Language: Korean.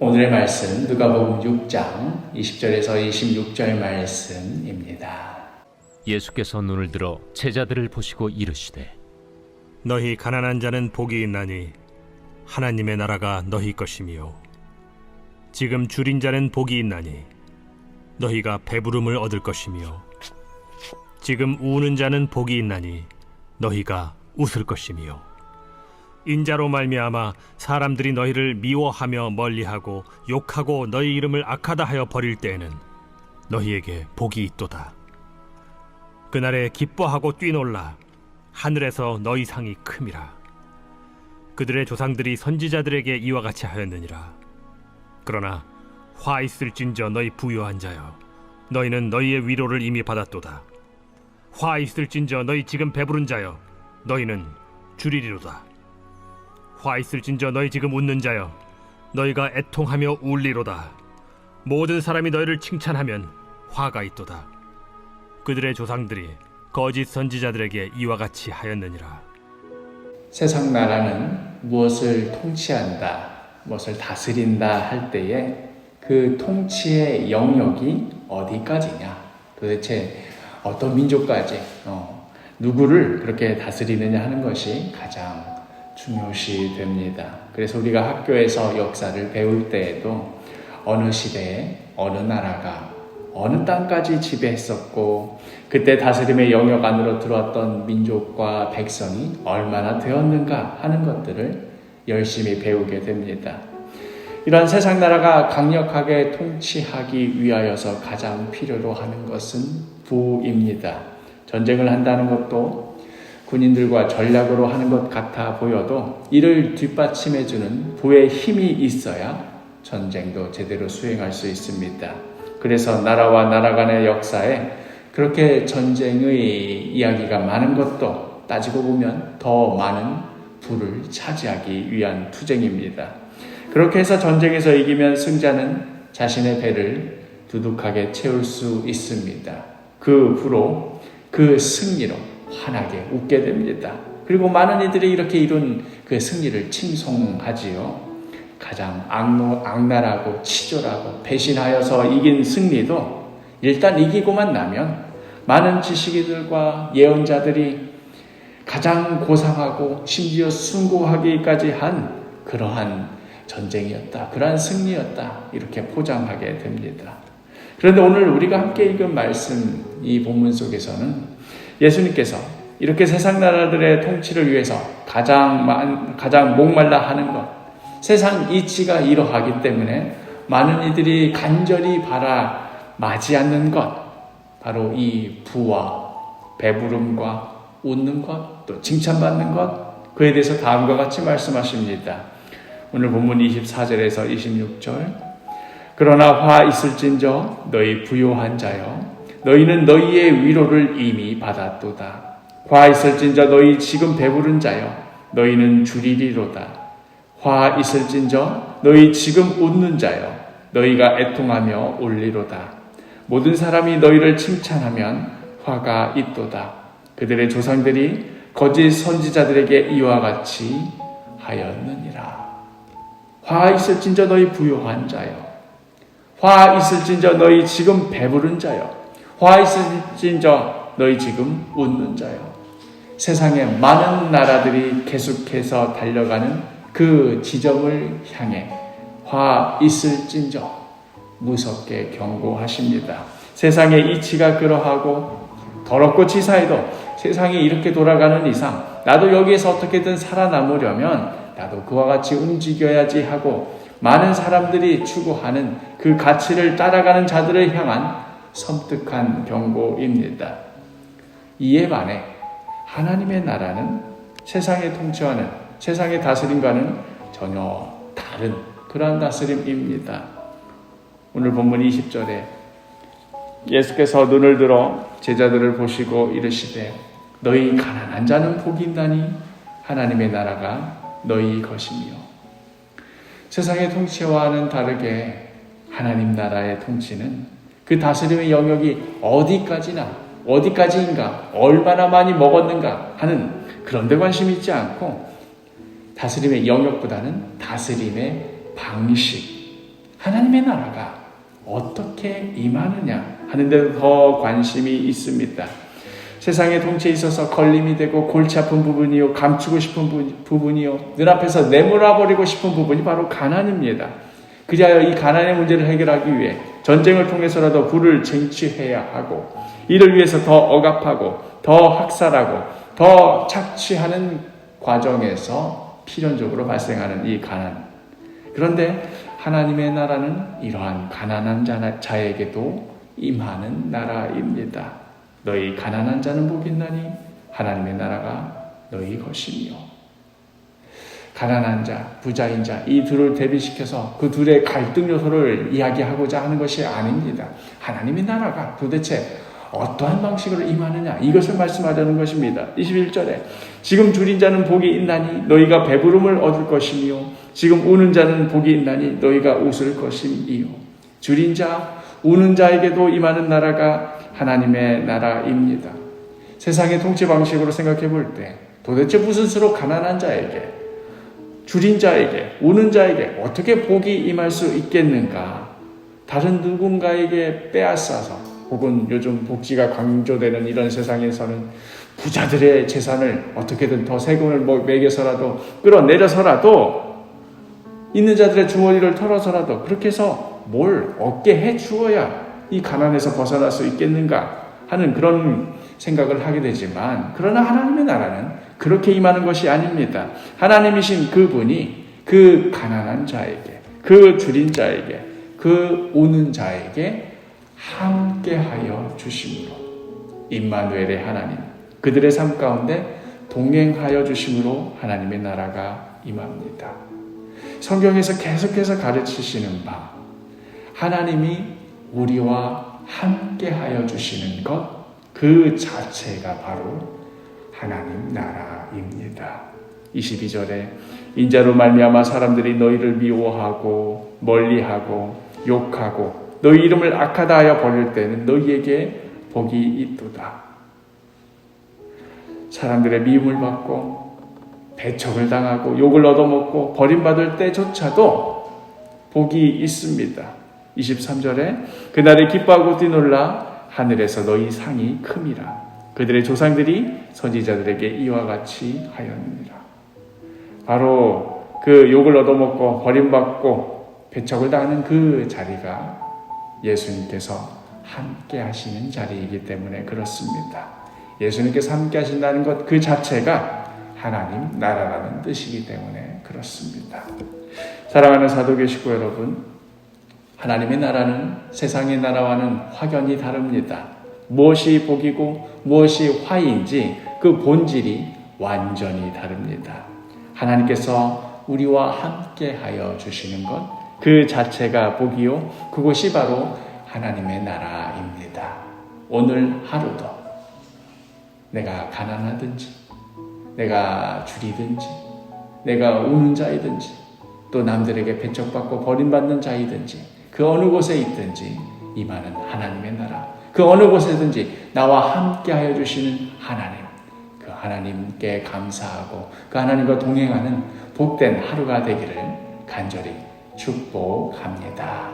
오늘의 말씀 누가복음 6장 20절에서 26절 말씀입니다. 예수께서 눈을 들어 제자들을 보시고 이르시되 너희 가난한 자는 복이 있나니 하나님의 나라가 너희 것이며 지금 줄인 자는 복이 있나니 너희가 배부름을 얻을 것이며 지금 우는 자는 복이 있나니 너희가 웃을 것이며 인자로 말미암아 사람들이 너희를 미워하며 멀리하고 욕하고 너희 이름을 악하다 하여 버릴 때에는 너희에게 복이 있도다. 그날에 기뻐하고 뛰놀라 하늘에서 너희 상이 큼이라. 그들의 조상들이 선지자들에게 이와 같이 하였느니라. 그러나 화 있을진저 너희 부요한 자여 너희는 너희의 위로를 이미 받았도다. 화 있을진저 너희 지금 배부른 자여 너희는 줄이리로다. 화 있을진저 너희 지금 웃는 자여 너희가 애통하며 울리로다. 모든 사람이 너희를 칭찬하면 화가 있도다. 그들의 조상들이 거짓 선지자들에게 이와 같이 하였느니라. 세상 나라는 무엇을 통치한다, 무엇을 다스린다 할 때에 그 통치의 영역이 어디까지냐, 도대체 어떤 민족까지 누구를 그렇게 다스리느냐 하는 것이 가장 중요시 됩니다. 그래서 우리가 학교에서 역사를 배울 때에도 어느 시대에 어느 나라가 어느 땅까지 지배했었고 그때 다스림의 영역 안으로 들어왔던 민족과 백성이 얼마나 되었는가 하는 것들을 열심히 배우게 됩니다. 이런 세상 나라가 강력하게 통치하기 위하여서 가장 필요로 하는 것은 부입니다. 전쟁을 한다는 것도 군인들과 전략으로 하는 것 같아 보여도 이를 뒷받침해주는 부의 힘이 있어야 전쟁도 제대로 수행할 수 있습니다. 그래서 나라와 나라 간의 역사에 그렇게 전쟁의 이야기가 많은 것도 따지고 보면 더 많은 부를 차지하기 위한 투쟁입니다. 그렇게 해서 전쟁에서 이기면 승자는 자신의 배를 두둑하게 채울 수 있습니다. 그 부로, 그 승리로 환하게 웃게 됩니다. 그리고 많은 이들이 이렇게 이룬 그 승리를 칭송하지요. 가장 악랄하고 치졸하고 배신하여서 이긴 승리도 일단 이기고만 나면 많은 지식인들과 예언자들이 가장 고상하고 심지어 숭고하기까지 한 그러한 전쟁이었다, 그러한 승리였다, 이렇게 포장하게 됩니다. 그런데 오늘 우리가 함께 읽은 말씀, 이 본문 속에서는 예수님께서 이렇게 세상 나라들의 통치를 위해서 가장 목말라 하는 것, 세상 이치가 이러하기 때문에 많은 이들이 간절히 맞이 않는 것, 바로 이 부와 배부름과 웃는 것, 또 칭찬받는 것, 그에 대해서 다음과 같이 말씀하십니다. 오늘 본문 24절에서 26절. 그러나 화 있을진저 너희 부요한 자여 너희는 너희의 위로를 이미 받았도다. 화 있을진저 너희 지금 배부른 자여 너희는 줄이리로다. 화 있을진저 너희 지금 웃는 자여 너희가 애통하며 울리로다. 모든 사람이 너희를 칭찬하면 화가 있도다. 그들의 조상들이 거짓 선지자들에게 이와 같이 하였느니라. 화 있을진저 너희 부요한 자여, 화 있을진저 너희 지금 배부른 자여, 화 있을진저 너희 지금 웃는 자여. 세상의 많은 나라들이 계속해서 달려가는 그 지점을 향해 화 있을진저 무섭게 경고하십니다. 세상의 이치가 그러하고 더럽고 치사해도 세상이 이렇게 돌아가는 이상 나도 여기에서 어떻게든 살아남으려면 나도 그와 같이 움직여야지 하고 많은 사람들이 추구하는 그 가치를 따라가는 자들을 향한 섬뜩한 경고입니다. 이에 반해 하나님의 나라는 세상의 통치와는, 세상의 다스림과는 전혀 다른 그러한 다스림입니다. 오늘 본문 20절에 예수께서 눈을 들어 제자들을 보시고 이르시되 너희 가난한 자는 복이 있나니 하나님의 나라가 너희 것이며. 세상의 통치와는 다르게 하나님 나라의 통치는 그 다스림의 영역이 어디까지인가, 얼마나 많이 먹었는가 하는 그런 데 관심이 있지 않고 다스림의 영역보다는 다스림의 방식, 하나님의 나라가 어떻게 임하느냐 하는 데도 더 관심이 있습니다. 세상의 통치에 있어서 걸림이 되고 골치 아픈 부분이요, 감추고 싶은 부분이요, 눈앞에서 내몰아버리고 싶은 부분이 바로 가난입니다. 그리하여 이 가난의 문제를 해결하기 위해 전쟁을 통해서라도 부를 쟁취해야 하고, 이를 위해서 더 억압하고 더 학살하고 더 착취하는 과정에서 필연적으로 발생하는 이 가난. 그런데 하나님의 나라는 이러한 가난한 자에게도 임하는 나라입니다. 너희 가난한 자는 복이 있나니 하나님의 나라가 너희 것이며. 가난한 자, 부자인 자, 이 둘을 대비시켜서 그 둘의 갈등 요소를 이야기하고자 하는 것이 아닙니다. 하나님의 나라가 도대체 어떠한 방식으로 임하느냐, 이것을 말씀하자는 것입니다. 21절에 지금 줄인 자는 복이 있나니 너희가 배부름을 얻을 것이며, 지금 우는 자는 복이 있나니 너희가 웃을 것이며. 줄인 자, 우는 자에게도 임하는 나라가 하나님의 나라입니다. 세상의 통치 방식으로 생각해 볼 때 도대체 무슨 수로 가난한 자에게, 줄인 자에게, 우는 자에게 어떻게 복이 임할 수 있겠는가? 다른 누군가에게 빼앗아서, 혹은 요즘 복지가 강조되는 이런 세상에서는 부자들의 재산을 어떻게든 더 세금을 매겨서라도 끌어내려서라도, 있는 자들의 주머니를 털어서라도 그렇게 해서 뭘 얻게 해 주어야 이 가난에서 벗어날 수 있겠는가 하는 그런 생각을 하게 되지만, 그러나 하나님의 나라는 그렇게 임하는 것이 아닙니다. 하나님이신 그분이 그 가난한 자에게, 그 줄인 자에게, 그 우는 자에게 함께하여 주심으로, 임마누엘의 하나님, 그들의 삶 가운데 동행하여 주심으로 하나님의 나라가 임합니다. 성경에서 계속해서 가르치시는 바, 하나님이 우리와 함께하여 주시는 것, 그 자체가 바로 하나님 나라입니다. 22절에 인자로 말미암아 사람들이 너희를 미워하고 멀리하고 욕하고 너희 이름을 악하다 하여 버릴 때는 너희에게 복이 있도다. 사람들의 미움을 받고 배척을 당하고 욕을 얻어먹고 버림받을 때조차도 복이 있습니다. 23절에 그날에 기뻐하고 뛰놀라 하늘에서 너희 상이 큼이라. 그들의 조상들이 선지자들에게 이와 같이 하였느니라. 바로 그 욕을 얻어먹고 버림받고 배척을 당하는 그 자리가 예수님께서 함께 하시는 자리이기 때문에 그렇습니다. 예수님께서 함께 하신다는 것 그 자체가 하나님 나라라는 뜻이기 때문에 그렇습니다. 사랑하는 사도교 식구 여러분, 하나님의 나라는 세상의 나라와는 확연히 다릅니다. 무엇이 복이고 무엇이 화인지 그 본질이 완전히 다릅니다. 하나님께서 우리와 함께 하여 주시는 것, 그 자체가 복이요, 그것이 바로 하나님의 나라입니다. 오늘 하루도 내가 가난하든지, 내가 줄이든지, 내가 우는 자이든지, 또 남들에게 배척받고 버림받는 자이든지, 그 어느 곳에 있든지 임하는 하나님의 나라, 그 어느 곳에든지 나와 함께 하여 주시는 하나님, 그 하나님께 감사하고 그 하나님과 동행하는 복된 하루가 되기를 간절히 축복합니다.